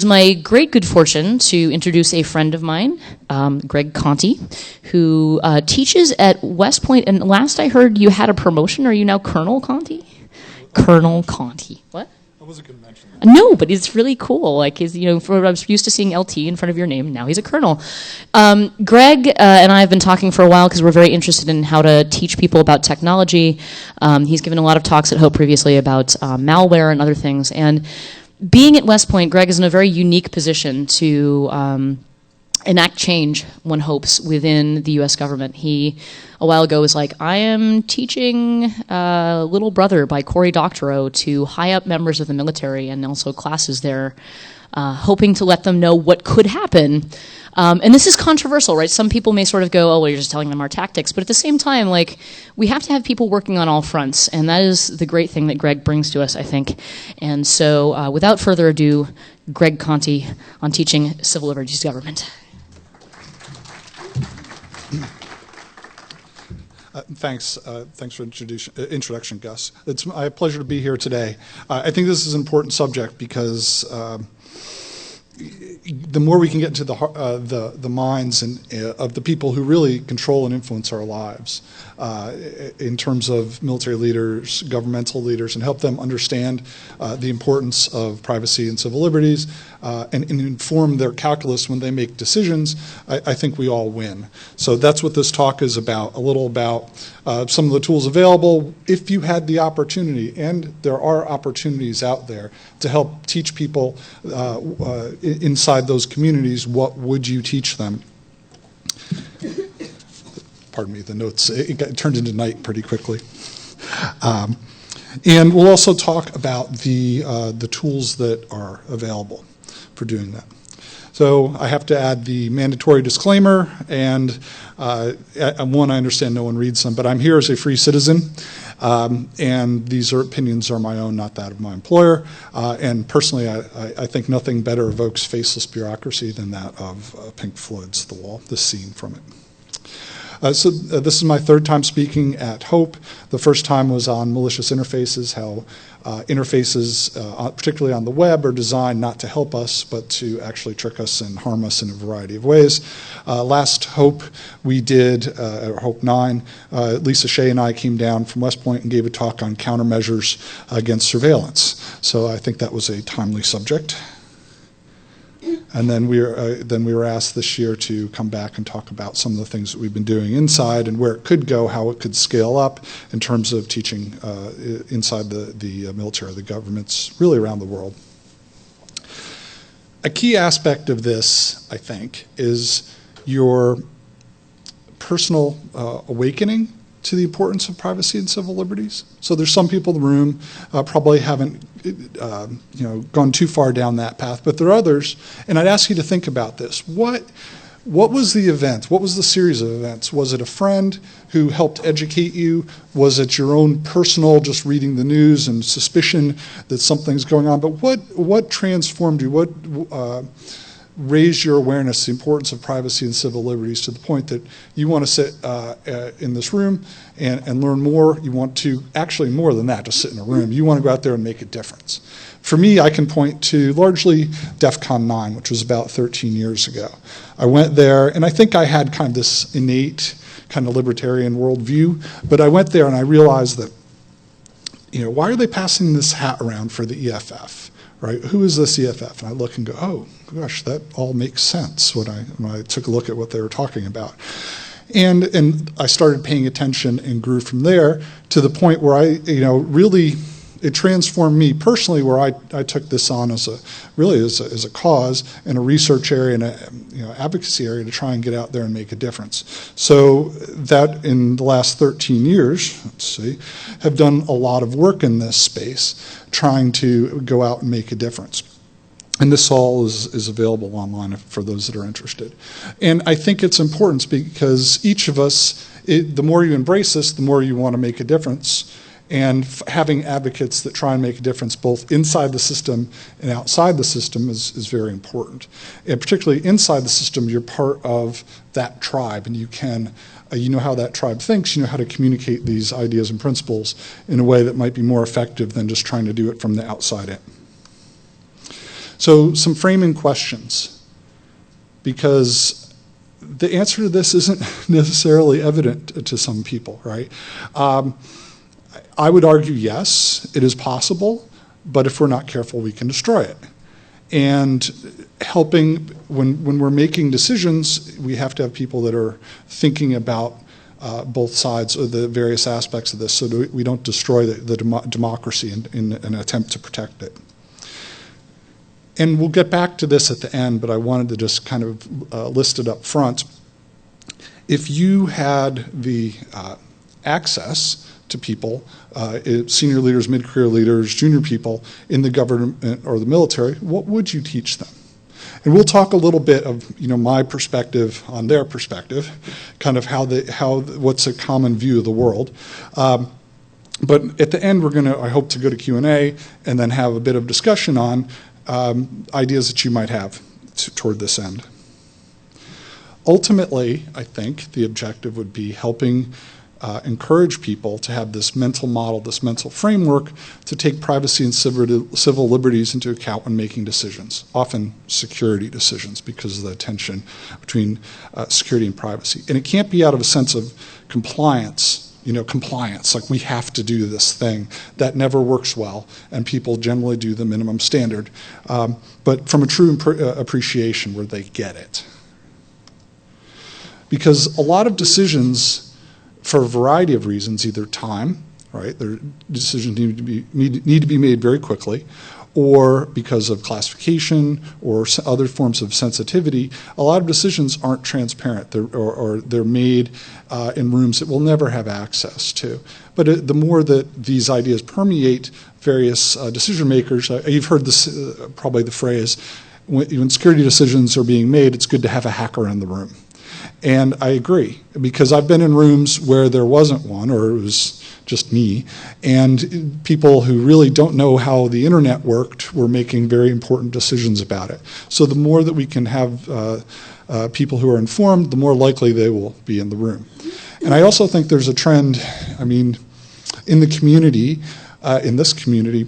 It's my great good fortune to introduce a friend of mine, Greg Conti, who teaches at West Point. And last I heard, you had a promotion. Are you now Colonel Conti? Colonel Conti. What? I wasn't going to mention that. No, but it's really cool. Like, he's, I was used to seeing LT in front of your name. Now he's a colonel. Greg and I have been talking for a while because we're very interested in how to teach people about technology. He's given a lot of talks at Hope previously about malware and other things. And being at West Point, Greg is in a very unique position to enact change, one hopes, within the U.S. government. He, a while ago, was like, I am teaching Little Brother by Cory Doctorow to high-up members of the military and also classes there, hoping to let them know what could happen. And this is controversial, right? Some people may sort of go, oh, well, you're just telling them our tactics. But at the same time, like, we have to have people working on all fronts. And that is the great thing that Greg brings to us, I think. And so without further ado, Greg Conti on teaching civil liberties government. Thanks for introduction, Gus. It's my pleasure to be here today. I think this is an important subject because the more we can get into the minds of the people who really control and influence our lives in terms of military leaders, governmental leaders, and help them understand the importance of privacy and civil liberties and inform their calculus when they make decisions, I think we all win. So that's what this talk is about, a little about some of the tools available if you had the opportunity, and there are opportunities out there to help teach people inside those communities. What would you teach them? Pardon me, the notes, it turned into night pretty quickly. And we'll also talk about the tools that are available for doing that. So I have to add the mandatory disclaimer, and one, I understand no one reads them, but I'm here as a free citizen, and these opinions are my own, not that of my employer. And personally, I think nothing better evokes faceless bureaucracy than that of Pink Floyd's The Wall, this scene from it. So this is my third time speaking at Hope. The first time was on malicious interfaces, how interfaces, particularly on the web, are designed not to help us, but to actually trick us and harm us in a variety of ways. Last Hope we did, Hope 9, Lisa Shea and I came down from West Point and gave a talk on countermeasures against surveillance. So I think that was a timely subject. And then we were asked this year to come back and talk about some of the things that we've been doing inside and where it could go, how it could scale up in terms of teaching inside the military, the governments, really around the world. A key aspect of this, I think, is your personal awakening to the importance of privacy and civil liberties. So there's some people in the room probably haven't gone too far down that path, but there are others, and I'd ask you to think about this. What was the event? What was the series of events? Was it a friend who helped educate you? Was it your own personal, just reading the news and suspicion that something's going on? But what transformed you? What raised your awareness, the importance of privacy and civil liberties, to the point that you want to sit in this room and learn more? You want to, actually more than that, just sit in a room. You want to go out there and make a difference. For me, I can point to largely DEF CON 9, which was about 13 years ago. I went there, and I think I had kind of this innate kind of libertarian worldview, but I went there and I realized that, why are they passing this hat around for the EFF? Right? Who is this EFF? And I look and go, oh, gosh, that all makes sense when I took a look at what they were talking about. And I started paying attention and grew from there to the point where really it transformed me personally, where I took this on as a cause and a research area and a advocacy area to try and get out there and make a difference. So that in the last 13 years, have done a lot of work in this space, trying to go out and make a difference. And this all is available online for those that are interested. And I think it's important because each of us, the more you embrace this, the more you want to make a difference. And having advocates that try and make a difference both inside the system and outside the system is very important. And particularly inside the system, you're part of that tribe, and you know how that tribe thinks, you know how to communicate these ideas and principles in a way that might be more effective than just trying to do it from the outside in. So some framing questions, because the answer to this isn't necessarily evident to some people, right? I would argue, yes, it is possible, but if we're not careful, we can destroy it. And helping, when we're making decisions, we have to have people that are thinking about both sides of the various aspects of this so that we don't destroy the democracy in an attempt to protect it. And we'll get back to this at the end, but I wanted to just kind of list it up front. If you had the access to people, senior leaders, mid-career leaders, junior people in the government or the military, what would you teach them? And we'll talk a little bit of my perspective on their perspective, kind of what's a common view of the world. But at the end, we're going to, I hope, to go to Q&A and then have a bit of discussion on ideas that you might have toward this end. Ultimately, I think the objective would be helping encourage people to have this mental model, this mental framework to take privacy and civil liberties into account when making decisions, often security decisions because of the tension between security and privacy. And it can't be out of a sense of compliance, compliance, like we have to do this thing. That never works well, and people generally do the minimum standard. But from a true appreciation where they get it. Because a lot of decisions, for a variety of reasons, either time, right? Their decisions need to be made very quickly, or because of classification or other forms of sensitivity. A lot of decisions aren't transparent, or they're made in rooms that we'll never have access to. But the more that these ideas permeate various decision makers, you've heard this, probably the phrase, when security decisions are being made, it's good to have a hacker in the room. And I agree, because I've been in rooms where there wasn't one, or it was just me, and people who really don't know how the internet worked were making very important decisions about it. So the more that we can have people who are informed, the more likely they will be in the room. And I also think there's a trend, in the community, in this community,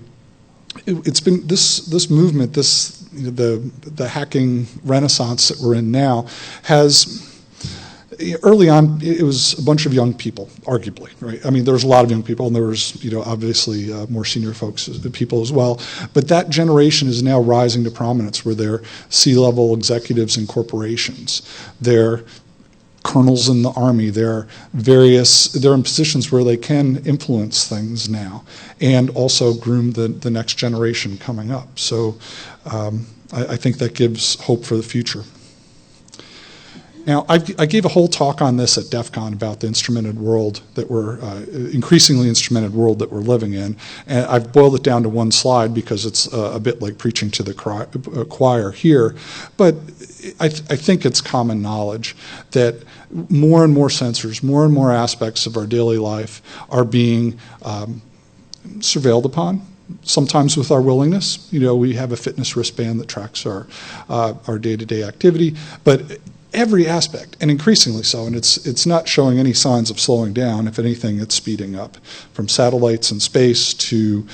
it's been this movement, the hacking renaissance that we're in now, has. Early on, it was a bunch of young people, arguably, right? There was a lot of young people, and there was, obviously more senior people as well. But that generation is now rising to prominence, where they're C-level executives in corporations. They're colonels in the Army. They're in positions where they can influence things now, and also groom the next generation coming up. So I think that gives hope for the future. Now, I gave a whole talk on this at DEF CON about the instrumented world that we're, increasingly instrumented world that we're living in. And I've boiled it down to one slide because it's a bit like preaching to the choir here. But I think it's common knowledge that more and more sensors, more and more aspects of our daily life are being surveilled upon. Sometimes with our willingness. We have a fitness wristband that tracks our day-to-day activity. But every aspect, and increasingly so, and it's not showing any signs of slowing down. If anything, it's speeding up. From satellites in space to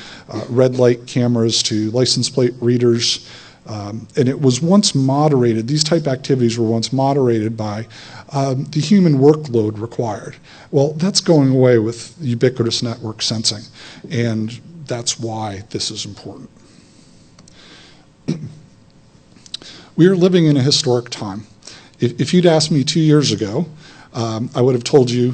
red light cameras to license plate readers. And it was once moderated, these type activities were once moderated by the human workload required. Well, that's going away with ubiquitous network sensing, and that's why this is important. We are living in a historic time. If you'd asked me 2 years ago, I would have told you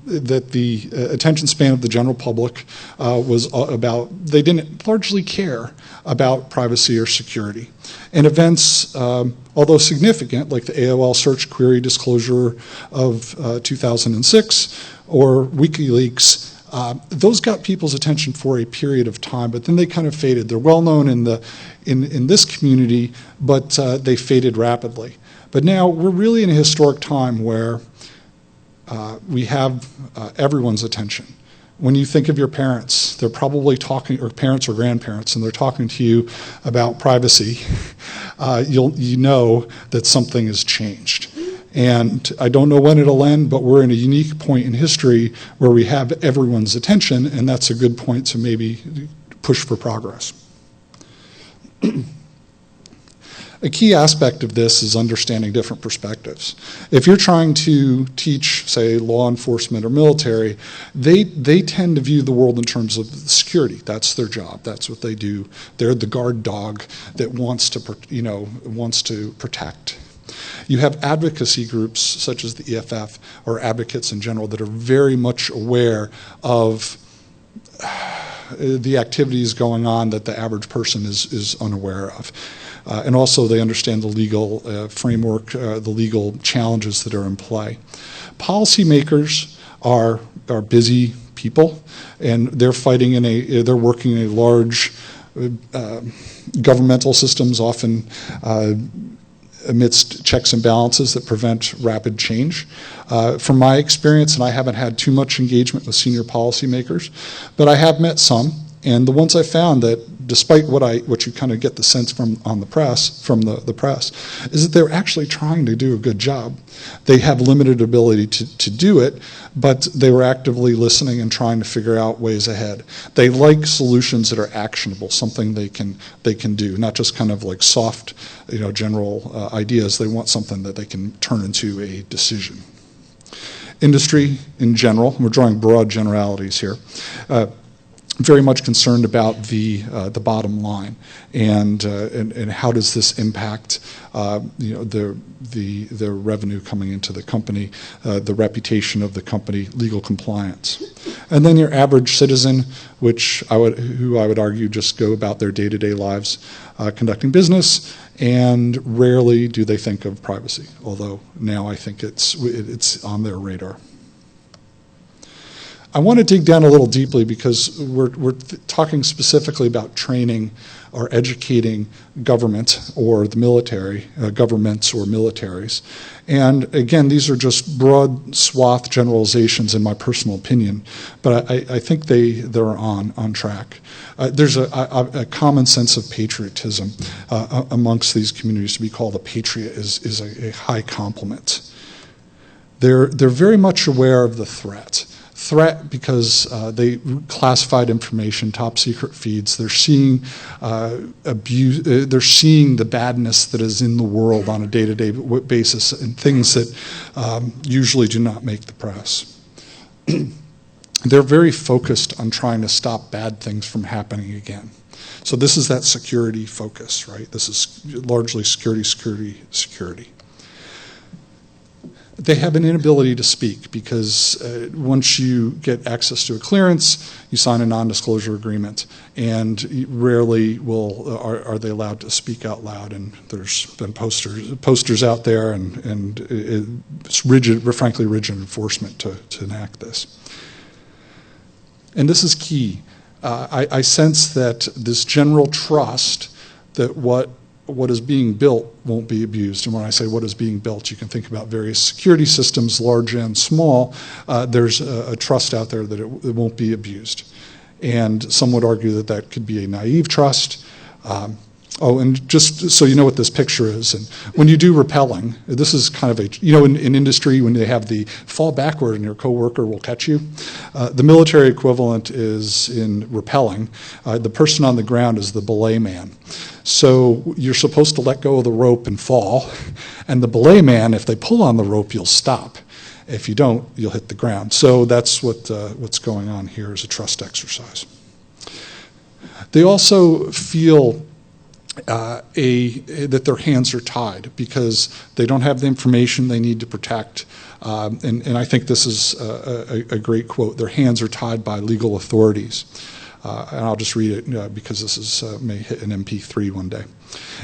that the attention span of the general public was they didn't largely care about privacy or security. And events, although significant, like the AOL search query disclosure of 2006 or WikiLeaks, those got people's attention for a period of time, but then they kind of faded. They're well known in this community, but they faded rapidly. But now we're really in a historic time where we have everyone's attention. When you think of your parents, they're probably talking, or parents or grandparents, and they're talking to you about privacy. You know that something has changed. And I don't know when it'll end, but we're in a unique point in history where we have everyone's attention, and that's a good point to maybe push for progress. A key aspect of this is understanding different perspectives. If you're trying to teach, say, law enforcement or military, they tend to view the world in terms of security. That's their job. That's what they do. They're the guard dog that wants to protect. You have advocacy groups such as the EFF or advocates in general that are very much aware of the activities going on that the average person is unaware of. And also they understand the legal framework, the legal challenges that are in play. Policymakers are busy people, and they're working in a large governmental systems, often amidst checks and balances that prevent rapid change. From my experience, and I haven't had too much engagement with senior policymakers, but I have met some, and the ones I found that, despite what you kind of get the sense from the press, is that they're actually trying to do a good job. They have limited ability to do it, but they were actively listening and trying to figure out ways ahead. They like solutions that are actionable, something they can do, not just kind of like soft, general ideas. They want something that they can turn into a decision. Industry in general, we're drawing broad generalities here, very much concerned about the bottom line and how does this impact the revenue coming into the company, the reputation of the company, legal compliance. And then your average citizen, who I would argue just go about their day-to-day lives conducting business, and rarely do they think of privacy, although now I think it's on their radar. I want to dig down a little deeply because we're talking specifically about training or educating government or the military, governments or militaries. And again, these are just broad swath generalizations in my personal opinion, but I think they're on track. There's a common sense of patriotism amongst these communities. To be called a patriot is a high compliment. They're very much aware of the threat because they classified information, top secret feeds. They're seeing abuse. They're seeing the badness that is in the world on a day-to-day basis, and things that usually do not make the press. They're very focused on trying to stop bad things from happening again. So this is that security focus, right? This is largely security. They have an inability to speak because once you get access to a clearance, you sign a non-disclosure agreement, and rarely are they allowed to speak out loud. And there's been posters out there, and it's frankly rigid enforcement to enact this. And this is key. I sense that this general trust that what is being built won't be abused. And when I say what is being built, you can think about various security systems, large and small. There's a trust out there that it won't be abused. And some would argue that could be a naive trust. And just so you know what this picture is, and when you do rappelling, this is kind of in industry, when they have the fall backward and your coworker will catch you, the military equivalent is in rappelling. The person on the ground is the belay man. So you're supposed to let go of the rope and fall, and the belay man, if they pull on the rope, you'll stop. If you don't, you'll hit the ground. So that's what's going on here is a trust exercise. They also feel that their hands are tied because they don't have the information they need to protect. And I think this is a great quote. Their hands are tied by legal authorities. And I'll just read it because this may hit an MP3 one day.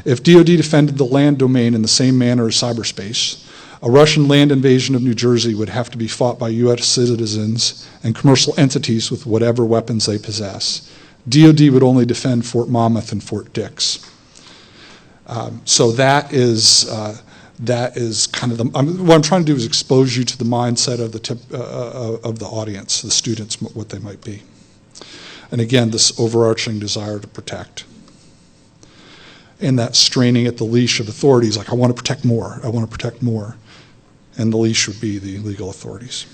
If DoD defended the land domain in the same manner as cyberspace, a Russian land invasion of New Jersey would have to be fought by U.S. citizens and commercial entities with whatever weapons they possess. DoD would only defend Fort Monmouth and Fort Dix. So that is kind of what I'm trying to do is expose you to the mindset of the audience, the students, what they might be. And again, this overarching desire to protect. And that straining at the leash of authorities, like I want to protect more, I want to protect more. And the leash would be the legal authorities.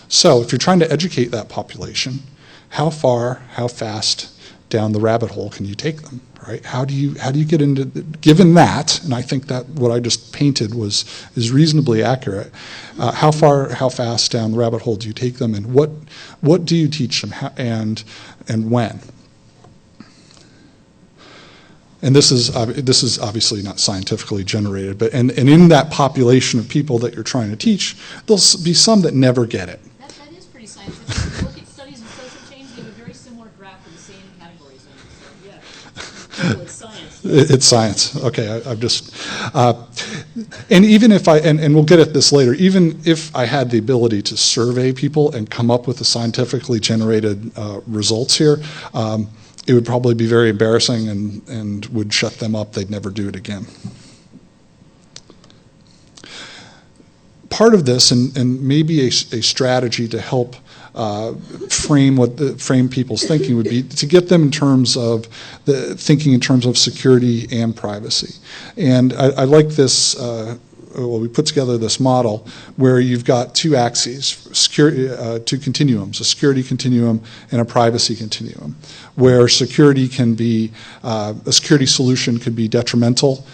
So if you're trying to educate that population, how far, how fast down the rabbit hole can you take them, right? How do you get into, given that, and I think that what I just painted is reasonably accurate, how fast down the rabbit hole do you take them, and what do you teach them, and when? And this is obviously not scientifically generated, but and in that population of people that you're trying to teach, there'll be some that never get it. That is pretty scientific. If you look at studies of social change, they have a very similar graph for the same categories. So yeah, it's science. It's science. Okay, I've just, and even if and we'll get at this later, even if I had the ability to survey people and come up with the scientifically generated results here, it would probably be very embarrassing and would shut them up. They'd never do it again. Part of this, and maybe a strategy to help frame people's thinking, would be to get them in terms of thinking in terms of security and privacy. And I like this. We put together this model where you've got two axes, security, two continuums, a security continuum and a privacy continuum, where security can be, a security solution could be detrimental,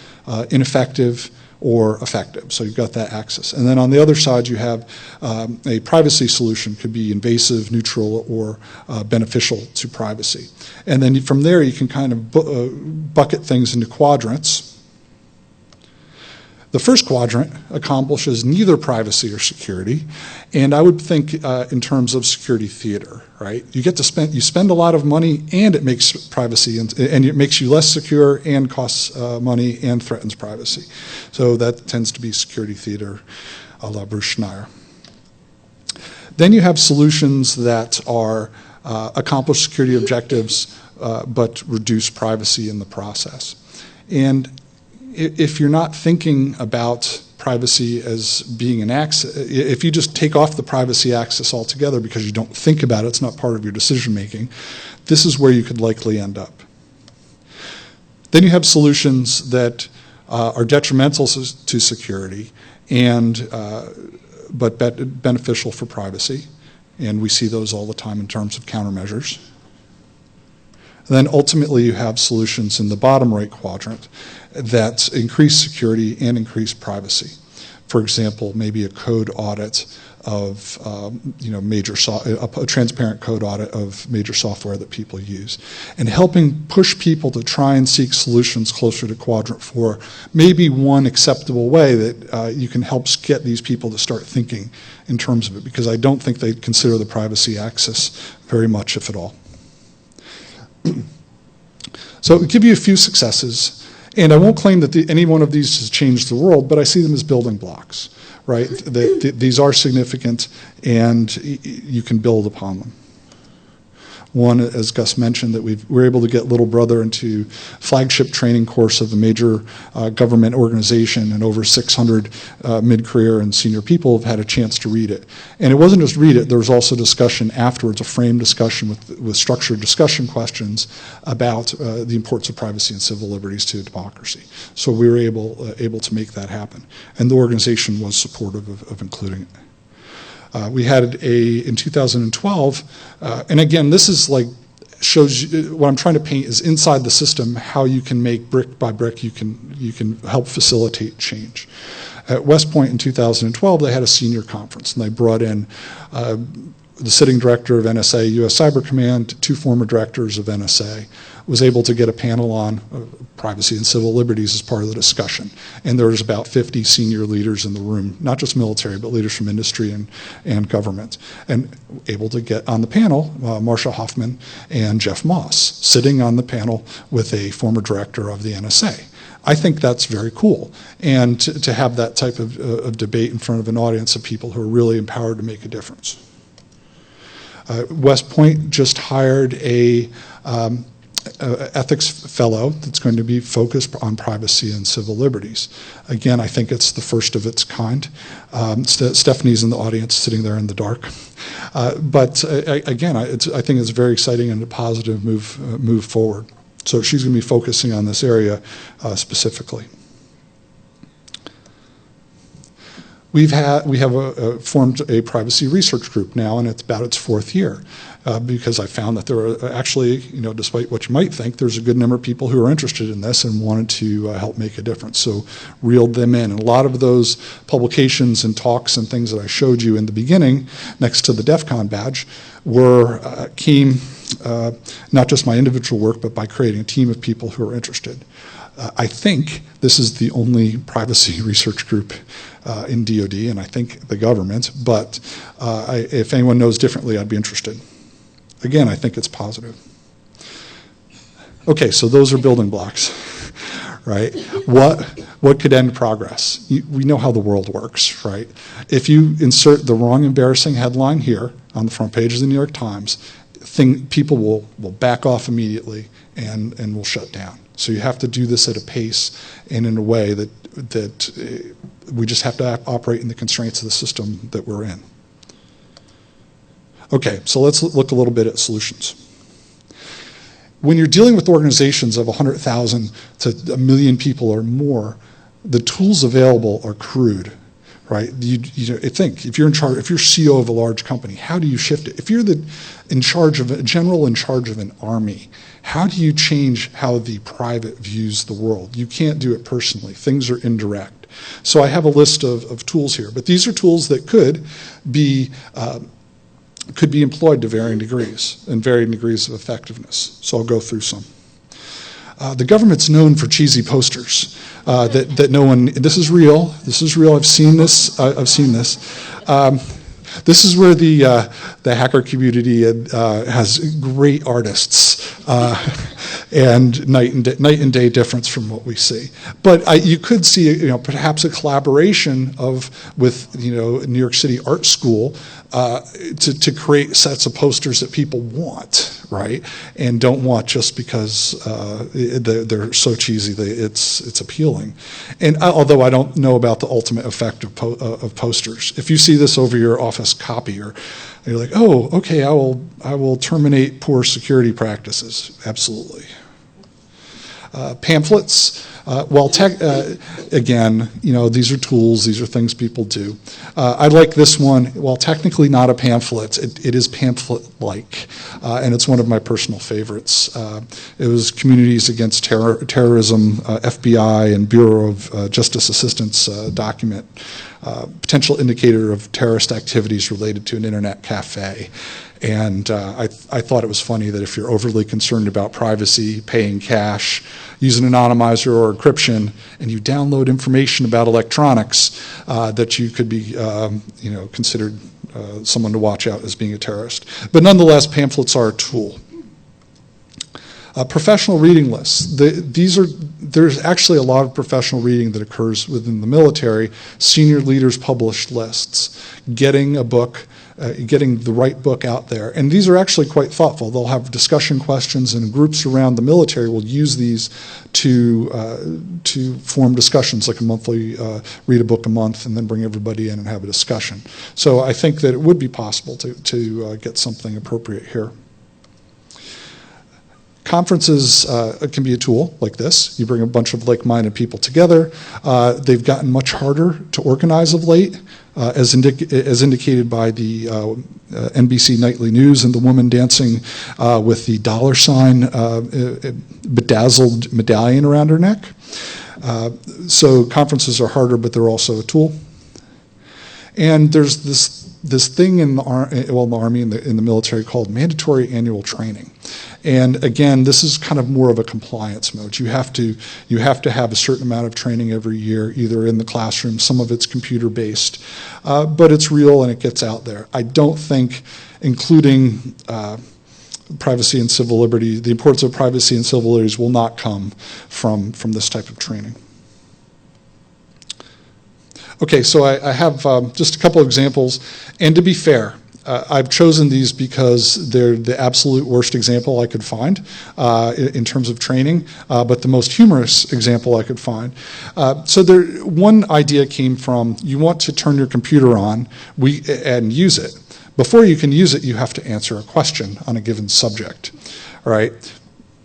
ineffective, or effective. So you've got that axis. And then on the other side, you have a privacy solution, could be invasive, neutral, or beneficial to privacy. And then from there, you can kind of bucket things into quadrants. The first quadrant accomplishes neither privacy or security, and I would think in terms of security theater, right? You spend a lot of money, and it makes privacy, and it makes you less secure, and costs money, and threatens privacy. So that tends to be security theater a la Bruce Schneier. Then you have solutions that are accomplish security objectives, but reduce privacy in the process. And if you're not thinking about privacy as being an axis, if you just take off the privacy axis altogether because you don't think about it, it's not part of your decision making, this is where you could likely end up. Then you have solutions that are detrimental to security but beneficial for privacy, and we see those all the time in terms of countermeasures. Then ultimately you have solutions in the bottom right quadrant that increase security and increase privacy. For example, maybe a code audit of a transparent code audit of major software that people use, and helping push people to try and seek solutions closer to quadrant 4. Maybe one acceptable way that you can help get these people to start thinking in terms of it, because I don't think they consider the privacy axis very much, if at all. So I'll give you a few successes, and I won't claim that any one of these has changed the world, but I see them as building blocks, right? These are significant, and you can build upon them. One, as Gus mentioned, that we're able to get Little Brother into flagship training course of a major government organization, and over 600 mid-career and senior people have had a chance to read it. And it wasn't just read it, there was also discussion afterwards, a framed discussion with structured discussion questions about the importance of privacy and civil liberties to democracy. So we were able to make that happen. And the organization was supportive of including it. We had in 2012, and again, this is shows you, what I'm trying to paint is inside the system how you can make brick by brick, you can help facilitate change. At West Point in 2012, they had a senior conference, and they brought in the sitting director of NSA, U.S. Cyber Command, 2 former directors of NSA, was able to get a panel on privacy and civil liberties as part of the discussion. And there was about 50 senior leaders in the room, not just military, but leaders from industry and government. And able to get on the panel, Marsha Hoffman and Jeff Moss, sitting on the panel with a former director of the NSA. I think that's very cool. And to have that type of debate in front of an audience of people who are really empowered to make a difference. West Point just hired a ethics fellow that's going to be focused on privacy and civil liberties. Again, I think it's the first of its kind. Stephanie's in the audience, sitting there in the dark. But again, I think it's very exciting and a positive move forward. So she's going to be focusing on this area specifically. We have formed a privacy research group now, and it's about its 4th year. because I found that there are actually, despite what you might think, there's a good number of people who are interested in this and wanted to help make a difference. So reeled them in. And a lot of those publications and talks and things that I showed you in the beginning next to the DEF CON badge came not just my individual work, but by creating a team of people who are interested. I think this is the only privacy research group in DoD, and I think the government, but if anyone knows differently, I'd be interested. Again, I think it's positive. Okay, so those are building blocks, right? What could end progress? We know how the world works, right? If you insert the wrong embarrassing headline here on the front page of the New York Times, people will back off immediately and will shut down. So you have to do this at a pace and in a way that we just have to operate in the constraints of the system that we're in. Okay, so let's look a little bit at solutions. When you're dealing with organizations of 100,000 to 1 million people or more, the tools available are crude, right? You think if you're in charge, if you're CEO of a large company, how do you shift it? If you're in charge of a general in charge of an army, how do you change how the private views the world? You can't do it personally. Things are indirect. So I have a list of tools here, but these are tools that could be employed to varying degrees and varying degrees of effectiveness. So I'll go through some. The government's known for cheesy posters that no one. This is real. This is real. I've seen this. This is where the hacker community has great artists and night and day difference from what we see. But you could see, perhaps a collaboration with New York City Art School to create sets of posters that people want, right? And don't want just because they're so cheesy it's appealing. And although I don't know about the ultimate effect of posters, if you see this over your office copier, you're like, oh, okay, I will terminate poor security practices. Absolutely. Pamphlets. Again, these are tools. These are things people do. I like this one. While technically not a pamphlet, it is pamphlet-like, and it's one of my personal favorites. It was Communities Against Terrorism, FBI, and Bureau of Justice Assistance document. Potential indicator of terrorist activities related to an internet cafe. And I thought it was funny that if you're overly concerned about privacy, paying cash, using an anonymizer or encryption, and you download information about electronics, that you could be considered someone to watch out as being a terrorist. But nonetheless, pamphlets are a tool. Professional reading lists. There's actually a lot of professional reading that occurs within the military. Senior leaders publish lists, getting a book, getting the right book out there. And these are actually quite thoughtful. They'll have discussion questions, and groups around the military will use these to form discussions, like a monthly, read a book a month, and then bring everybody in and have a discussion. So I think that it would be possible to get something appropriate here. Conferences can be a tool like this. You bring a bunch of like-minded people together. They've gotten much harder to organize of late, as indicated by the NBC Nightly News and the woman dancing with the $ bedazzled medallion around her neck. So conferences are harder, but they're also a tool. And there's this thing in the Army and in the military called mandatory annual training. And again, this is kind of more of a compliance mode. You have to have a certain amount of training every year, either in the classroom, some of it's computer-based, but it's real and it gets out there. I don't think including privacy and civil liberty, the importance of privacy and civil liberties will not come from this type of training. Okay, so I have just a couple of examples, and to be fair, I've chosen these because they're the absolute worst example I could find in terms of training, but the most humorous example I could find. So one idea came from, you want to turn your computer on and use it. Before you can use it, you have to answer a question on a given subject, all right?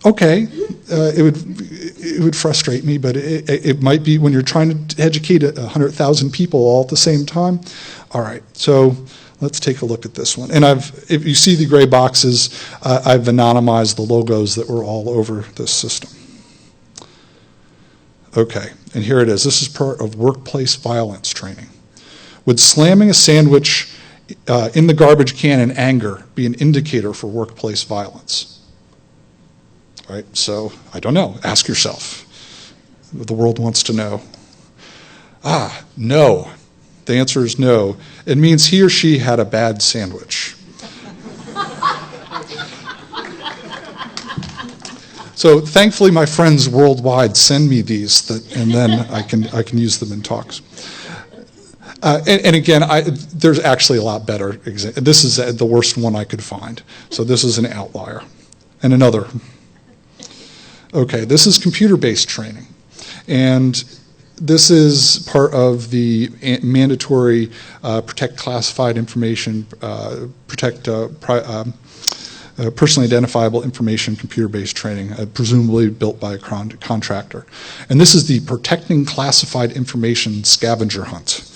Okay, it would frustrate me, but it might be when you're trying to educate 100,000 people all at the same time. All right, so Let's take a look at this one. And if you see the gray boxes, I've anonymized the logos that were all over this system. Okay, and here it is. This is part of workplace violence training. Would slamming a sandwich in the garbage can in anger be an indicator for workplace violence? All right, so I don't know. Ask yourself. The world wants to know. No. The answer is no. It means he or she had a bad sandwich. So thankfully, my friends worldwide send me these, and then I can use them in talks. And again, there's actually a lot better. This is the worst one I could find. So this is an outlier. And another. Okay, this is computer-based training. And this is part of the mandatory protect classified information, protect personally identifiable information computer-based training, presumably built by a contractor. And this is the protecting classified information scavenger hunt.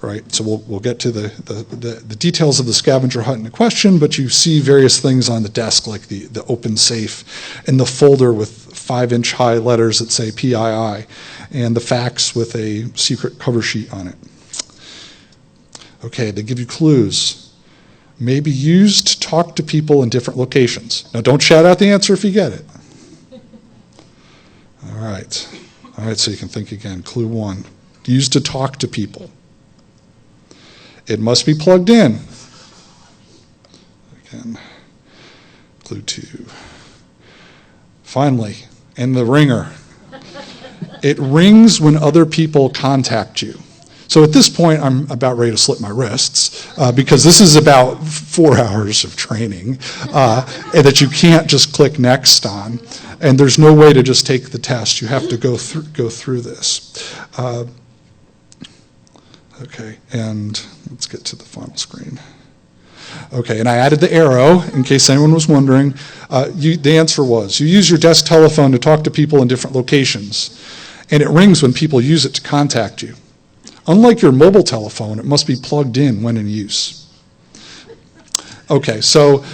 Right, so we'll get to the details of the scavenger hunt in a question, but you see various things on the desk like the open safe and the folder with 5-inch high letters that say PII and the fax with a secret cover sheet on it. Okay, they give you clues. May be used to talk to people in different locations. Now don't shout out the answer if you get it. All right, so you can think again. Clue 1, used to talk to people. It must be plugged in. Again, clue 2. Finally, and the ringer. It rings when other people contact you. So at this point, I'm about ready to slip my wrists because this is about 4 hours of training and that you can't just click next on. And there's no way to just take the test. You have to go through this. Okay, and let's get to the final screen. Okay, and I added the arrow in case anyone was wondering. The answer was, you use your desk telephone to talk to people in different locations, and it rings when people use it to contact you. Unlike your mobile telephone, it must be plugged in when in use. Okay, so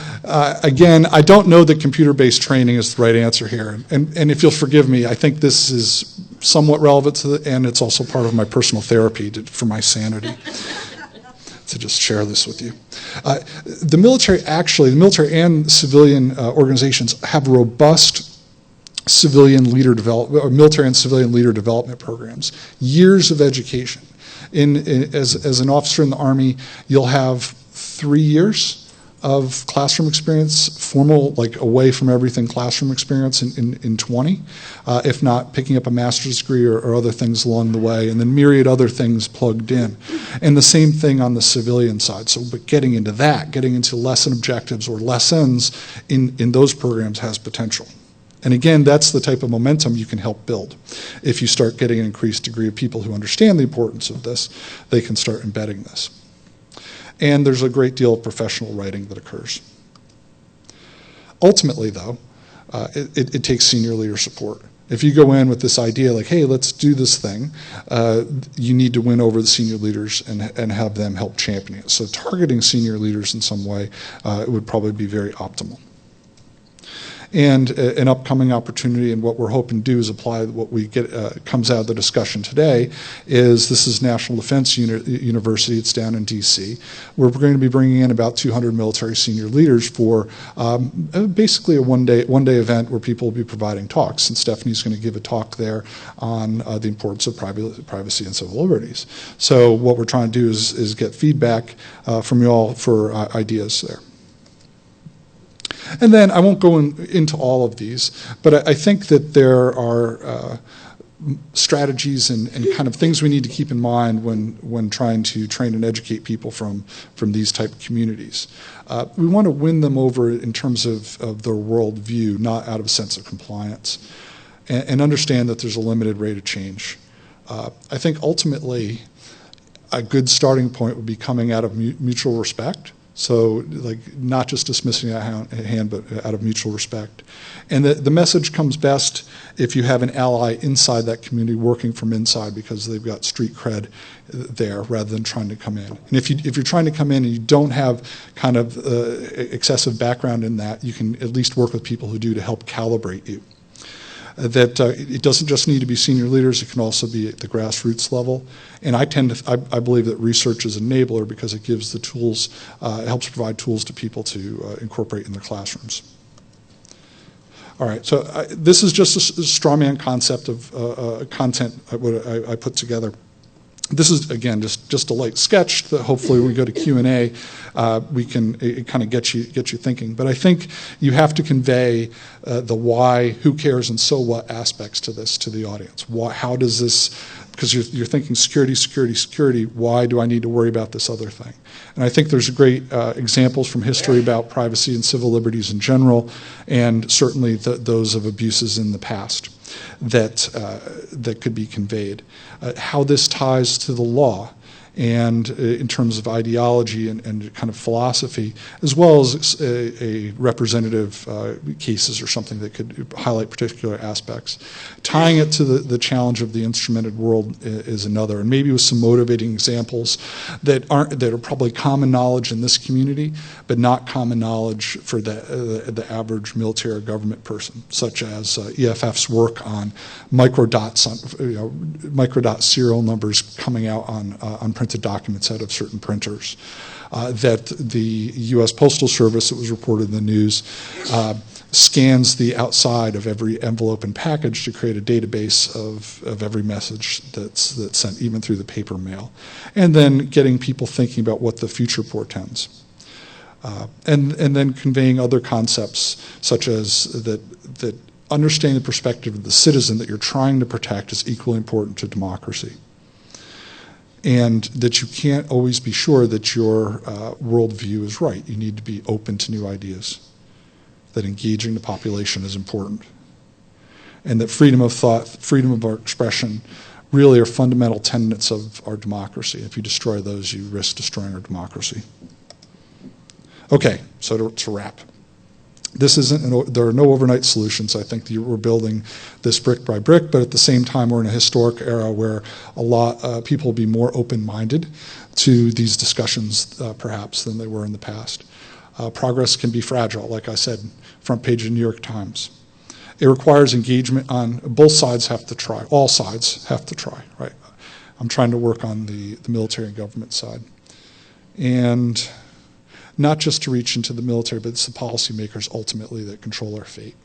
again, I don't know that computer-based training is the right answer here, and if you'll forgive me, I think this is somewhat relevant to and it's also part of my personal therapy for my sanity to just share this with you. The military and civilian organizations have robust civilian leader development, or military and civilian leader development programs, years of education. As an officer in the Army, you'll have 3 years of classroom experience, formal, like away from everything classroom experience in 20, if not picking up a master's degree or other things along the way, and then myriad other things plugged in. And the same thing on the civilian side. So, but getting into lesson objectives or lessons in those programs has potential. And again, that's the type of momentum you can help build. If you start getting an increased degree of people who understand the importance of this, they can start embedding this. And there's a great deal of professional writing that occurs. Ultimately, though, it takes senior leader support. If you go in with this idea like, hey, let's do this thing, you need to win over the senior leaders and have them help champion it. So targeting senior leaders in some way would probably be very optimal. And an upcoming opportunity, and what we're hoping to do is apply what we get comes out of the discussion today. This is National Defense University. It's down in D.C. We're going to be bringing in about 200 military senior leaders for basically a one-day event where people will be providing talks. And Stephanie's going to give a talk there on the importance of privacy and civil liberties. So what we're trying to do is get feedback from you all for ideas there. And then I won't go into all of these, but I think that there are strategies and kind of things we need to keep in mind when trying to train and educate people from these type of communities. We want to win them over in terms of their worldview, not out of a sense of compliance, and understand that there's a limited rate of change. I think ultimately a good starting point would be coming out of mutual respect. So, like, not just dismissing a hand, but out of mutual respect. And the message comes best if you have an ally inside that community working from inside because they've got street cred there rather than trying to come in. And if you're trying to come in and you don't have kind of excessive background in that, you can at least work with people who do to help calibrate you. That it doesn't just need to be senior leaders, it can also be at the grassroots level. And I believe that research is an enabler because it gives the tools, it helps provide tools to people to incorporate in their classrooms. All right, so this is just a straw man concept of content I put together. This is, again, just a light sketch that hopefully when we go to Q&A, we can kind of get you thinking. But I think you have to convey the why, who cares, and so what aspects to this to the audience. How does this, because you're thinking security, security, security, why do I need to worry about this other thing? And I think there's great examples from history about privacy and civil liberties in general, and certainly those of abuses in the past that could be conveyed. How this ties to the law and in terms of ideology and kind of philosophy, as well as a representative cases or something that could highlight particular aspects. Tying it to the challenge of the instrumented world is another, and maybe with some motivating examples that are probably common knowledge in this community, but not common knowledge for the average military or government person, such as EFF's work on microdots, microdot serial numbers coming out on printed documents out of certain printers. That the U.S. Postal Service, it was reported in the news, scans the outside of every envelope and package to create a database of every message that's sent, even through the paper mail, and then getting people thinking about what the future portends. And then conveying other concepts such as that understanding the perspective of the citizen that you're trying to protect is equally important to democracy. And that you can't always be sure that your worldview is right. You need to be open to new ideas. That engaging the population is important. And that freedom of thought, freedom of our expression really are fundamental tenets of our democracy. If you destroy those, you risk destroying our democracy. Okay, so to wrap. There are no overnight solutions. I think we're building this brick by brick, but at the same time, we're in a historic era where people will be more open-minded to these discussions, perhaps, than they were in the past. Progress can be fragile, like I said, front page of the New York Times. It requires engagement on both sides have to try. All sides have to try, right? I'm trying to work on the military and government side. And not just to reach into the military, but it's the policymakers ultimately that control our fate.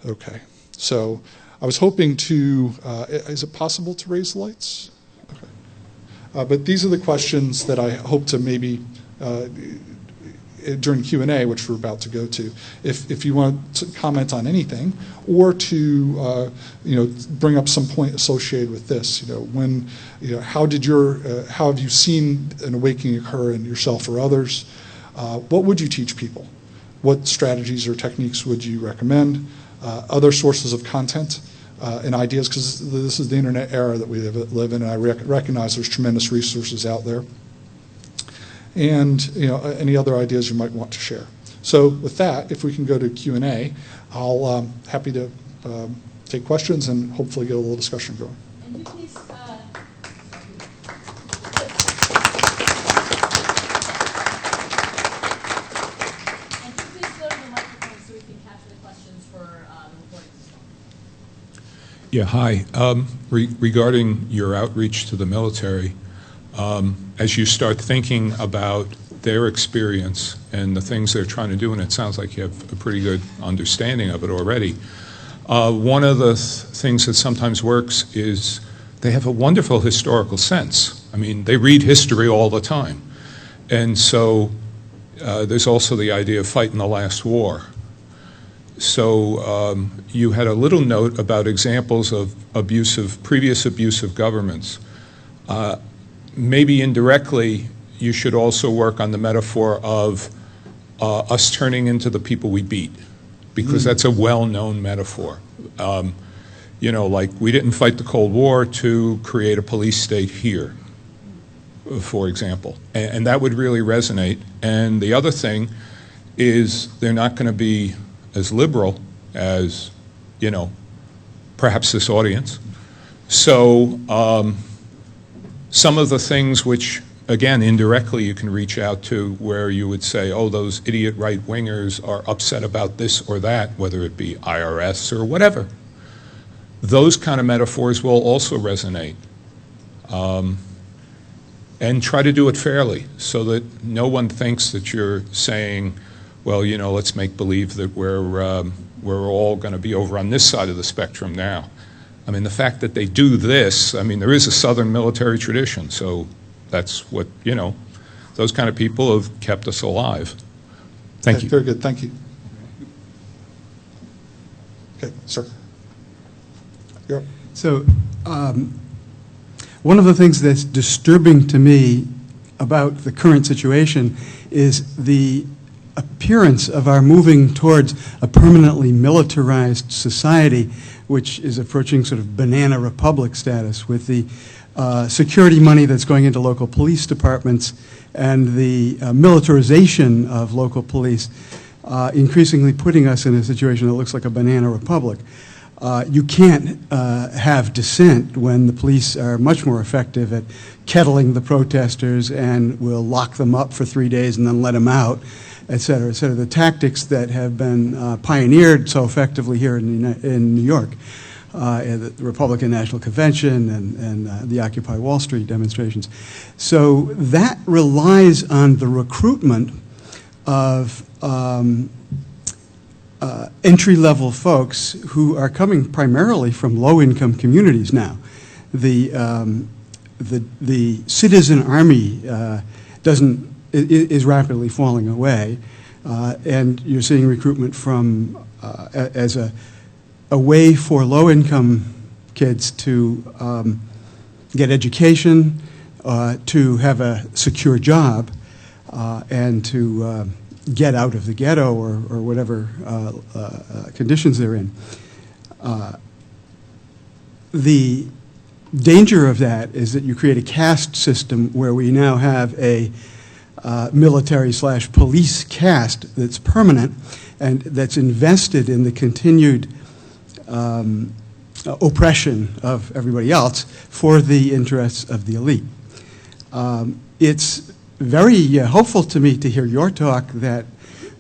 Okay, so I was hoping to, is it possible to raise the lights? Okay. But these are the questions that I hope to maybe, during Q&A, which we're about to go to, if you want to comment on anything, or to bring up some point associated with this. How have you seen an awakening occur in yourself or others? What would you teach people? What strategies or techniques would you recommend? Other sources of content and ideas, because this is the internet era that we live in, and I recognize there's tremendous resources out there. And any other ideas you might want to share. So with that, if we can go to Q&A, I'll happy to take questions and hopefully get a little discussion going. And you please, and please go to the microphone so we can capture the questions for recording as well. Yeah, hi. Regarding your outreach to the military, as you start thinking about their experience and the things they're trying to do, and it sounds like you have a pretty good understanding of it already, one of the things that sometimes works is they have a wonderful historical sense. I mean, they read history all the time. And so there's also the idea of fighting the last war. So you had a little note about examples of previous abusive governments. Maybe indirectly, you should also work on the metaphor of us turning into the people we beat, because that's a well-known metaphor. Like we didn't fight the Cold War to create a police state here. for example. And that would really resonate. And the other thing is they're not going to be as liberal as, you know, perhaps this audience. So some of the things which, again, indirectly you can reach out to where you would say, oh, those idiot right-wingers are upset about this or that, whether it be IRS or whatever. Those kind of metaphors will also resonate. And try to do it fairly so that no one thinks that you're saying, well, you know, let's make believe that we're all going to be over on this side of the spectrum now. I mean, the fact that they do this, I mean, there is a Southern military tradition, so that's what, you know, those kind of people have kept us alive. Thank you. Very good, thank you. Okay, sir. You're up. So, one of the things that's disturbing to me about the current situation is the appearance of our moving towards a permanently militarized society, which is approaching sort of banana republic status with the security money that's going into local police departments and the militarization of local police, increasingly putting us in a situation that looks like a banana republic. You can't have dissent when the police are much more effective at kettling the protesters and will lock them up for 3 days and then let them out, et cetera, et cetera. The tactics that have been pioneered so effectively here in New York, the Republican National Convention and the Occupy Wall Street demonstrations. So that relies on the recruitment of entry-level folks who are coming primarily from low-income communities now. The citizen army is rapidly falling away, and you're seeing recruitment from as a way for low-income kids to get education, to have a secure job, and to get out of the ghetto or whatever conditions they're in. The danger of that is that you create a caste system where we now have a military/police caste that's permanent and that's invested in the continued oppression of everybody else for the interests of the elite. It's very hopeful to me to hear your talk that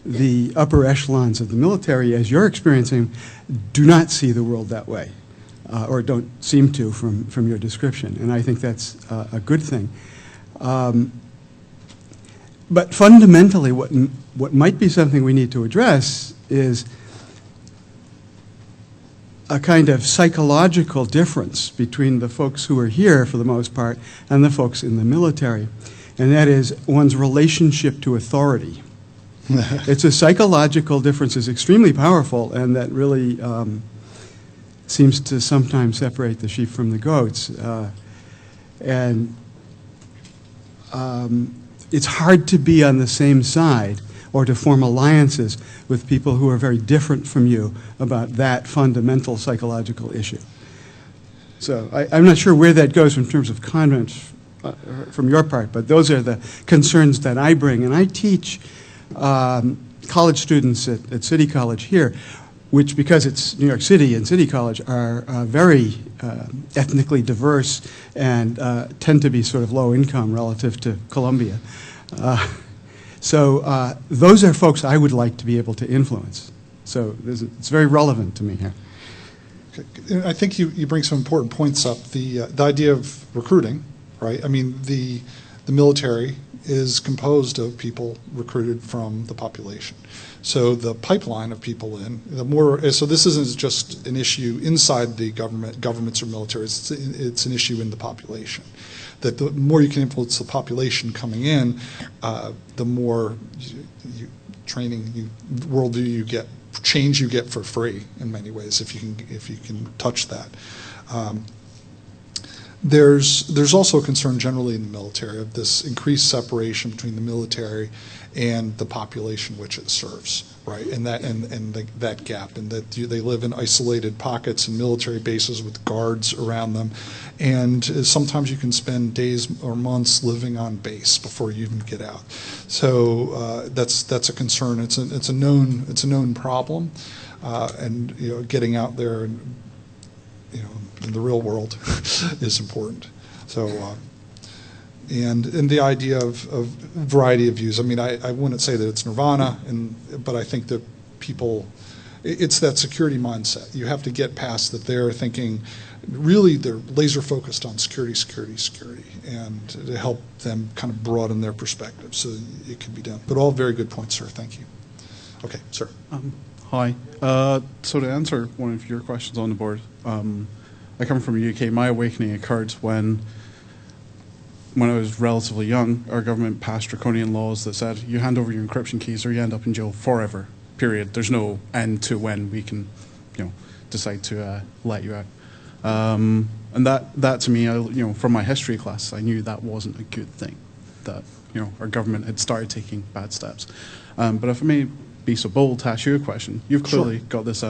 the upper echelons of the military, as you're experiencing, do not see the world that way, or don't seem to from your description, and I think that's a good thing. But fundamentally, what might be something we need to address is a kind of psychological difference between the folks who are here, for the most part, and the folks in the military. And that is one's relationship to authority. It's a psychological difference that's extremely powerful, and that really seems to sometimes separate the sheep from the goats. It's hard to be on the same side or to form alliances with people who are very different from you about that fundamental psychological issue. So I'm not sure where that goes in terms of comments from your part, but those are the concerns that I bring. And I teach college students at City College here, which, because it's New York City and City College, are very ethnically diverse and tend to be sort of low income relative to Columbia. So those are folks I would like to be able to influence. So it's very relevant to me here. Okay. I think you bring some important points up. The idea of recruiting, right? I mean, the military is composed of people recruited from the population. So the pipeline of people in, the more, so this isn't just an issue inside the governments or militaries, it's an issue in the population. That the more you can influence the population coming in, the more training, worldview you get, change you get for free in many ways if you can touch that. There's also a concern generally in the military of this increased separation between the military and the population which it serves, right? And that gap, and that they live in isolated pockets and military bases with guards around them, and sometimes you can spend days or months living on base before you even get out. So that's a concern. It's a known problem, and getting out there and in the real world is important. So, and the idea of variety of views. I mean, I wouldn't say that it's nirvana, but I think that it's that security mindset. You have to get past that. They're thinking, really, they're laser focused on security, and to help them kind of broaden their perspective so it can be done. But all very good points, sir. Thank you. Okay, sir. Hi. So to answer one of your questions on the board, I come from the UK. My awakening occurred when I was relatively young. Our government passed draconian laws that said you hand over your encryption keys or you end up in jail forever, period. There's no end to when we can decide to let you out. And that to me, from my history class, I knew that wasn't a good thing, that our government had started taking bad steps. But if I may be so bold to ask you a question, you've clearly got this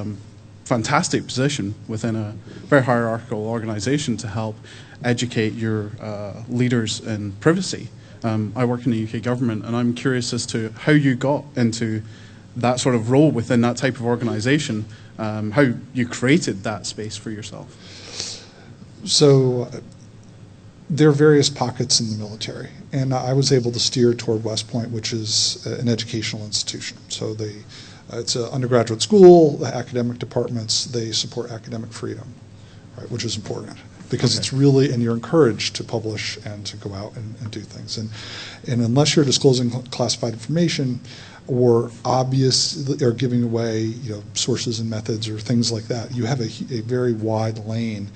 fantastic position within a very hierarchical organization to help educate your leaders in privacy. I work in the UK government, and I'm curious as to how you got into that sort of role within that type of organization, how you created that space for yourself. So there are various pockets in the military, and I was able to steer toward West Point, which is an educational institution. So it's an undergraduate school, the academic departments, they support academic freedom, right, which is important because it's really, and you're encouraged to publish and to go out and do things. And unless you're disclosing classified information or obvious or giving away sources and methods or things like that, you have a very wide lane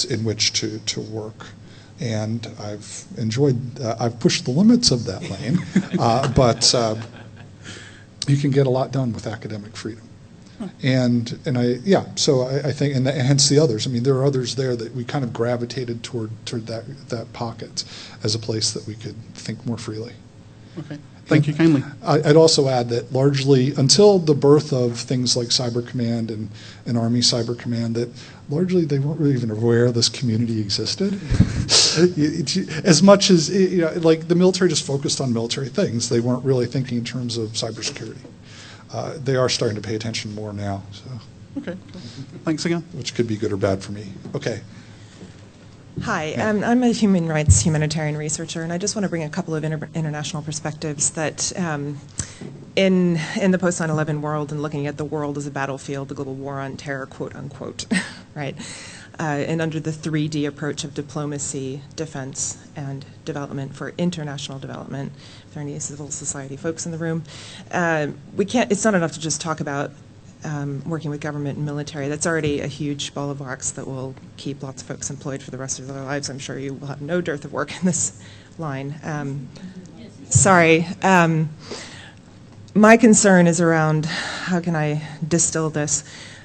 in which to work. And I've pushed the limits of that lane, but you can get a lot done with academic freedom. So I think, and hence the others. I mean, there are others there that we kind of gravitated toward that pocket as a place that we could think more freely. Okay. Thank you kindly. I'd also add that largely, until the birth of things like Cyber Command and Army Cyber Command, that largely they weren't really even aware this community existed. As much as, like the military just focused on military things, they weren't really thinking in terms of cybersecurity. They are starting to pay attention more now. So. Okay. Thanks again. Which could be good or bad for me. Okay. Hi, I'm a humanitarian researcher, and I just want to bring a couple of international perspectives that in the post-9/11 world and looking at the world as a battlefield, the global war on terror, quote unquote, right? And under the 3D approach of diplomacy, defense, and development for international development, if there are any civil society folks in the room, it's not enough to just talk about working with government and military. That's already a huge ball of wax that will keep lots of folks employed for the rest of their lives. I'm sure you will have no dearth of work in this line. My concern is around, how can I distill this,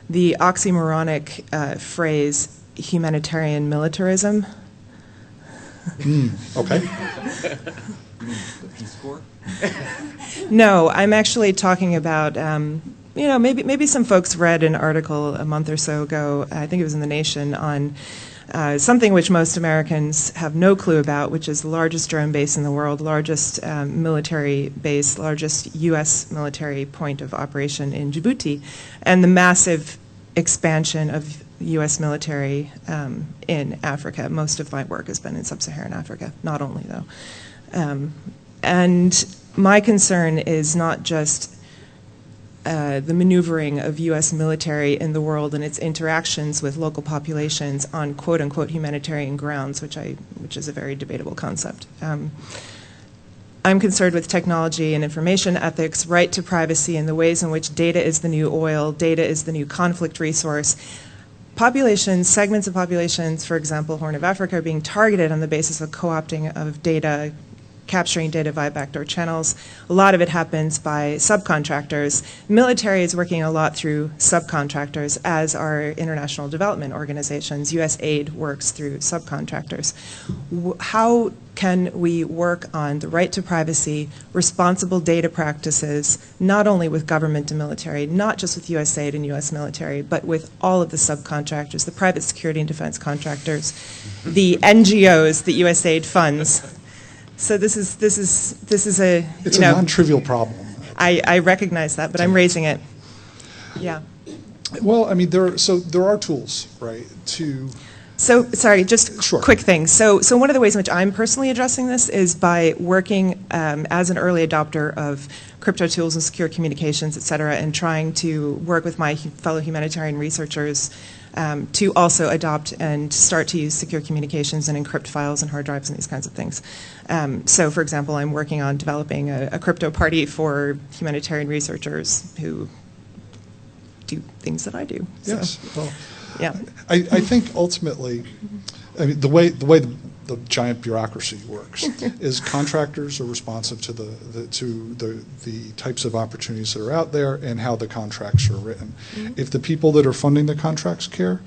the oxymoronic phrase, humanitarian militarism. Okay. No, I'm actually talking about maybe some folks read an article a month or so ago, I think it was in The Nation, on something which most Americans have no clue about, which is the largest drone base in the world, largest military base, largest U.S. military point of operation in Djibouti, and the massive expansion of U.S. military in Africa. Most of my work has been in sub-Saharan Africa, not only though. And my concern is not just the maneuvering of U.S. military in the world and its interactions with local populations on quote-unquote humanitarian grounds, which is a very debatable concept. I'm concerned with technology and information ethics, right to privacy, and the ways in which data is the new oil, data is the new conflict resource. Populations, segments of populations, for example, Horn of Africa, are being targeted on the basis of co-opting of data capturing data via backdoor channels. A lot of it happens by subcontractors. Military is working a lot through subcontractors, as are international development organizations. U.S. aid works through subcontractors. How can we work on the right to privacy, responsible data practices, not only with government and military, not just with U.S. aid and U.S. military, but with all of the subcontractors, the private security and defense contractors, the NGOs that U.S. aid funds. So this is a It's a non-trivial problem. I recognize that, but I'm raising it. Yeah. Well, I mean, there are tools, right, to... So, sorry, just Sure. quick thing. So one of the ways in which I'm personally addressing this is by working as an early adopter of crypto tools and secure communications, et cetera, and trying to work with my fellow humanitarian researchers to also adopt and start to use secure communications and encrypt files and hard drives and these kinds of things. So, for example, I'm working on developing a crypto party for humanitarian researchers who do things that I do. So, Yes, well... yeah. I think ultimately, I mean, the way the giant bureaucracy works is contractors are responsive to the types of opportunities that are out there and how the contracts are written. Mm-hmm. If the people that are funding the contracts care,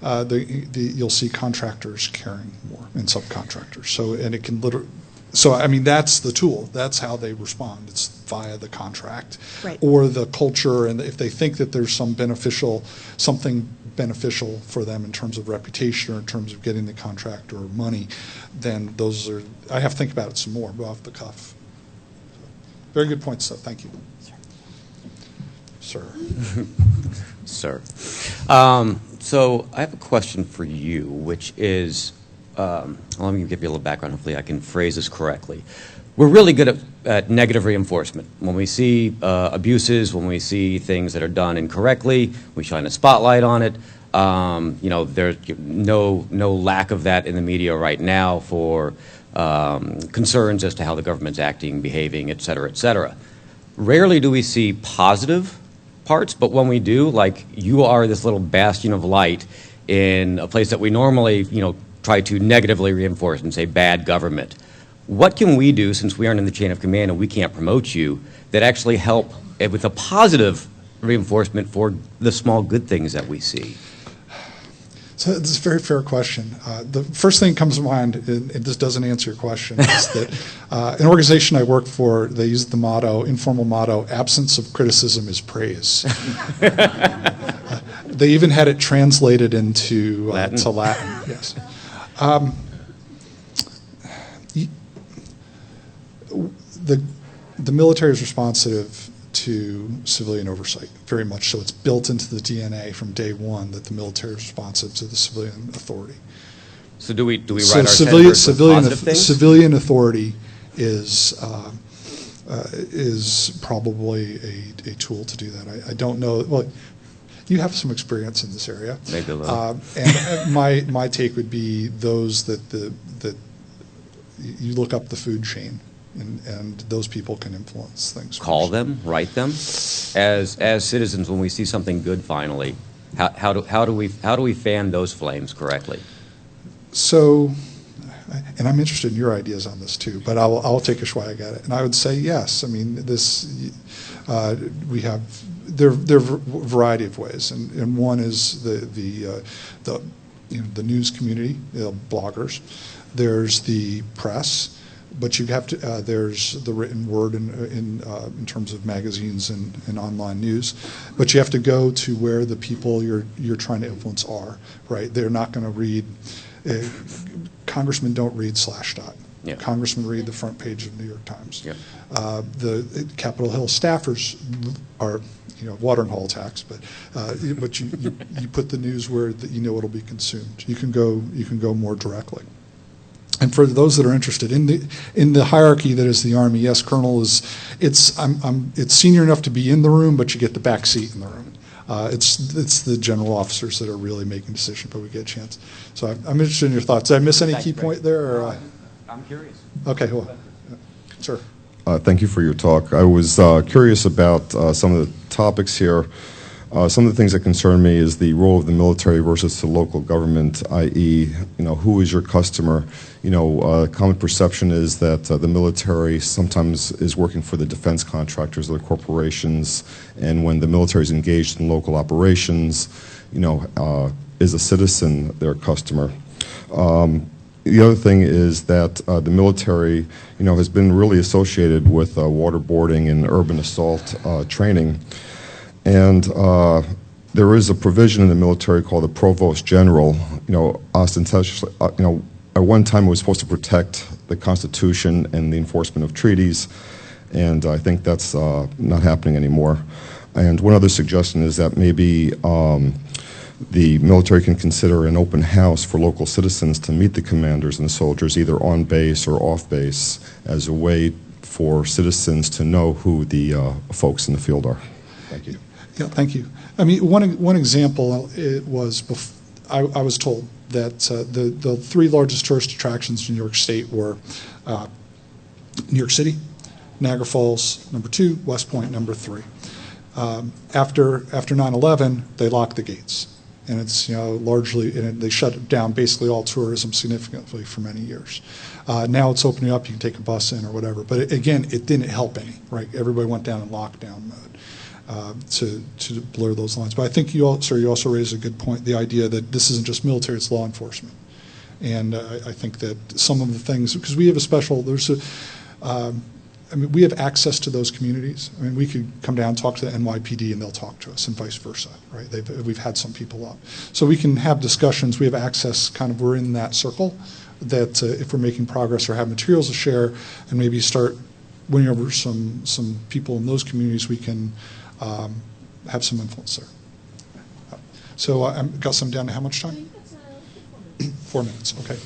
you'll see contractors caring more and subcontractors. So, and it can literally. So, I mean, that's the tool. That's how they respond. It's via the contract Right. or the culture, and if they think that there's something beneficial for them in terms of reputation or in terms of getting the contract or money, then those are, I have to think about it some more, but off the cuff. Very good point, Seth. Thank you. Sir. Sir. So I have a question for you, which is, let me give you a little background. Hopefully I can phrase this correctly. We're really good at negative reinforcement. When we see abuses, when we see things that are done incorrectly, we shine a spotlight on it. There's no lack of that in the media right now for concerns as to how the government's acting, behaving, et cetera, et cetera. Rarely do we see positive parts, but when we do, like you are this little bastion of light in a place that we normally, try to negatively reinforce and say bad government. What can we do, since we aren't in the chain of command and we can't promote you, that actually help with a positive reinforcement for the small good things that we see? So this is a very fair question. The first thing that comes to mind, and this doesn't answer your question, is that an organization I work for, they use the informal motto, absence of criticism is praise. They even had it translated into Latin. To Latin. Yes. The military is responsive to civilian oversight, very much so. It's built into the DNA from day one that the military is responsive to the civilian authority. So do we write So our senators with positive things? civilian authority is probably a tool to do that. I don't know. Well, you have some experience in this area. Maybe a little. And my take would be those that you look up the food chain. And those people can influence things. Call them, write them. As citizens, when we see something good, finally, how do we fan those flames correctly? So, and I'm interested in your ideas on this too, but I'll take a swag at it. And I would say yes. I mean, we have there are a variety of ways, and one is the news community, bloggers. There's the press. But you have to. There's the written word in terms of magazines and online news. But you have to go to where the people you're trying to influence are. Right? They're not going to read. Congressmen don't read Slashdot. Yeah. Congressmen read the front page of the New York Times. Yeah. The Capitol Hill staffers are watering hole attacks, but you put the news where it'll be consumed. You can go more directly. And for those that are interested in the hierarchy that is the Army, yes, Colonel it's senior enough to be in the room, but you get the back seat in the room. It's the general officers that are really making decisions, but we get a chance. So I'm interested in your thoughts. Did I miss any key point there? Or, I'm curious. Okay, well, sir. Thank you for your talk. I was curious about some of the topics here. Some of the things that concern me is the role of the military versus the local government, i.e., who is your customer? Common perception is that the military sometimes is working for the defense contractors or the corporations, and when the military is engaged in local operations, is a citizen their customer? The other thing is that the military, has been really associated with waterboarding and urban assault training. And there is a provision in the military called the Provost General, ostentatiously, at one time it was supposed to protect the Constitution and the enforcement of treaties, and I think that's not happening anymore. And one other suggestion is that maybe the military can consider an open house for local citizens to meet the commanders and soldiers, either on base or off base, as a way for citizens to know who the folks in the field are. Thank you. Yeah, thank you. I mean, one example was, I was told that the three largest tourist attractions in New York State were New York City, Niagara Falls, number 2, West Point, number 3. After 9/11, they locked the gates. And it's largely, and they shut down basically all tourism significantly for many years. Now it's opening up. You can take a bus in or whatever. But again, it didn't help any. Right? Everybody went down in lockdown mode to blur those lines. But I think you also raised a good point. The idea that this isn't just military; it's law enforcement. And I think that some of the things, because we have a special, we have access to those communities. I mean, we could come down and talk to the NYPD and they'll talk to us, and vice versa, right? We've had some people up. So we can have discussions. We have access, we're in that circle, that if we're making progress or have materials to share and maybe start winning over some people in those communities, we can have some influence there. So Gus, I'm down to how much time? 4 minutes, okay.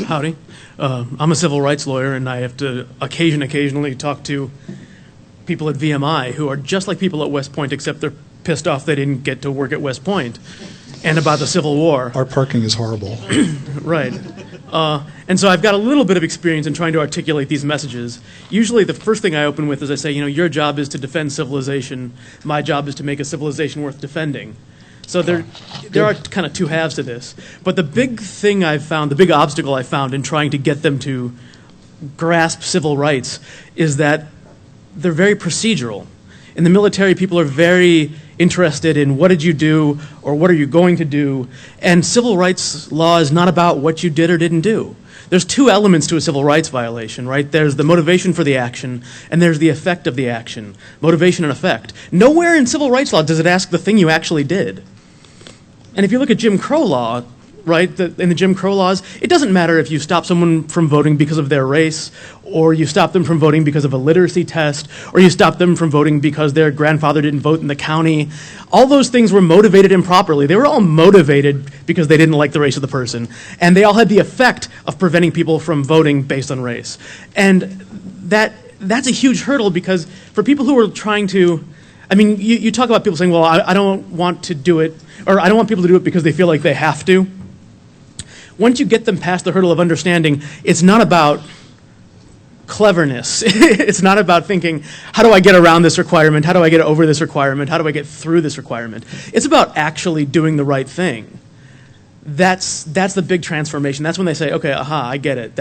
Howdy. I'm a civil rights lawyer, and I have to occasionally talk to people at VMI who are just like people at West Point, except they're pissed off they didn't get to work at West Point, and about the Civil War. Our parking is horrible. Right. And so I've got a little bit of experience in trying to articulate these messages. Usually the first thing I open with is I say, your job is to defend civilization. My job is to make a civilization worth defending. So there are kind of two halves to this. But the big thing I've found, the big obstacle I found in trying to get them to grasp civil rights is that they're very procedural. In the military, people are very interested in what did you do or what are you going to do. And civil rights law is not about what you did or didn't do. There's two elements to a civil rights violation, right? There's the motivation for the action, and there's the effect of the action. Motivation and effect. Nowhere in civil rights law does it ask the thing you actually did. And if you look at Jim Crow law, right, in the Jim Crow laws, it doesn't matter if you stop someone from voting because of their race, or you stop them from voting because of a literacy test, or you stop them from voting because their grandfather didn't vote in the county. All those things were motivated improperly. They were all motivated because they didn't like the race of the person. And they all had the effect of preventing people from voting based on race. And that's a huge hurdle, because for people who are trying to, you talk about people saying, well, I don't want to do it, or I don't want people to do it because they feel like they have to. Once you get them past the hurdle of understanding, it's not about cleverness. It's not about thinking, how do I get around this requirement? How do I get over this requirement? How do I get through this requirement? It's about actually doing the right thing. That's the big transformation. That's when they say, okay, I get it.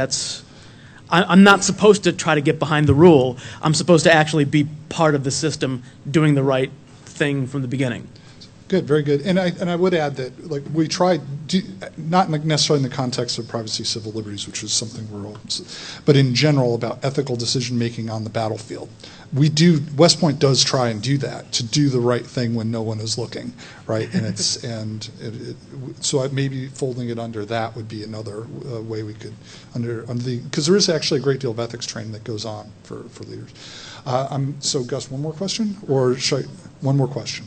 I'm not supposed to try to get behind the rule. I'm supposed to actually be part of the system doing the right thing from the beginning. Good, very good. And I would add that, we tried, not necessarily in the context of privacy, civil liberties, which is something we're all, but in general about ethical decision making on the battlefield. West Point does try and do that, to do the right thing when no one is looking, right? And so maybe folding it under that would be another way we could because there is actually a great deal of ethics training that goes on for leaders. So Gus, one more question, or one more question?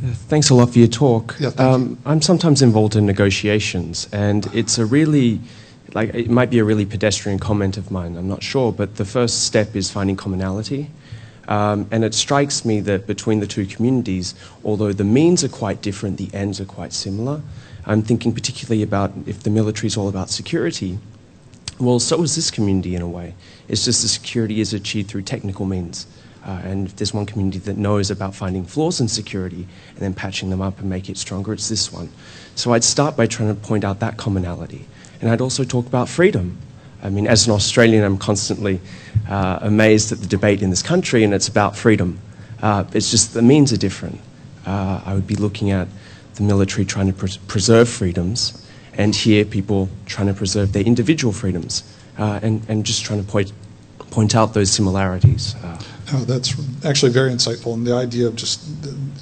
Thanks a lot for your talk. Yeah, thank you. I'm sometimes involved in negotiations, and it's it might be a really pedestrian comment of mine, I'm not sure, but the first step is finding commonality. And it strikes me that between the two communities, although the means are quite different, the ends are quite similar. I'm thinking particularly about if the military is all about security, well, so is this community in a way. It's just the security is achieved through technical means. And if there's one community that knows about finding flaws in security and then patching them up and make it stronger, it's this one. So I'd start by trying to point out that commonality. And I'd also talk about freedom. I mean, as an Australian, I'm constantly amazed at the debate in this country, and it's about freedom. It's just the means are different. I would be looking at the military trying to preserve freedoms, and here people trying to preserve their individual freedoms, and just trying to point out those similarities. Oh, that's actually very insightful. And the idea of just,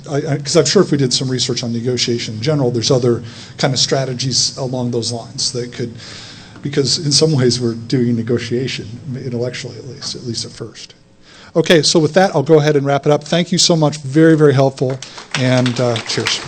because I'm sure if we did some research on negotiation in general, there's other kind of strategies along those lines that could, because in some ways we're doing negotiation, intellectually at least at first. Okay, so with that, I'll go ahead and wrap it up. Thank you so much. Very, very helpful. And cheers.